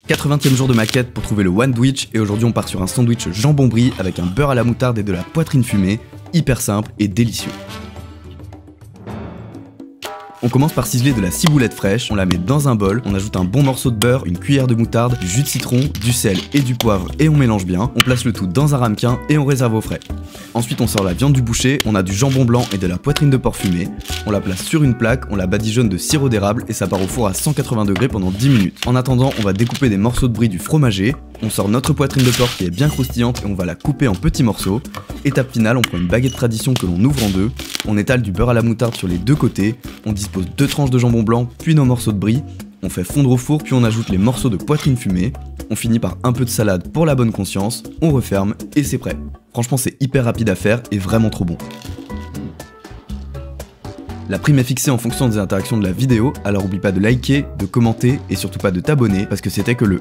80e jour de ma quête pour trouver le Wandwich et aujourd'hui on part sur un sandwich jambon brie avec un beurre à la moutarde et de la poitrine fumée, hyper simple et délicieux. On commence par ciseler de la ciboulette fraîche, on la met dans un bol, on ajoute un bon morceau de beurre, une cuillère de moutarde, du jus de citron, du sel et du poivre et on mélange bien, on place le tout dans un ramequin et on réserve au frais. Ensuite on sort la viande du boucher, on a du jambon blanc et de la poitrine de porc fumée, on la place sur une plaque, on la badigeonne de sirop d'érable et ça part au four à 180 degrés pendant 10 minutes. En attendant on va découper des morceaux de brie du fromager, on sort notre poitrine de porc qui est bien croustillante et on va la couper en petits morceaux. Étape finale, on prend une baguette tradition que l'on ouvre en deux, on étale du beurre à la moutarde sur les deux côtés, on dispose 2 tranches de jambon blanc puis nos morceaux de brie, on fait fondre au four puis on ajoute les morceaux de poitrine fumée, on finit par un peu de salade pour la bonne conscience, on referme et c'est prêt. Franchement c'est hyper rapide à faire et vraiment trop bon. La prime est fixée en fonction des interactions de la vidéo, alors oublie pas de liker, de commenter et surtout pas de t'abonner parce que c'était que le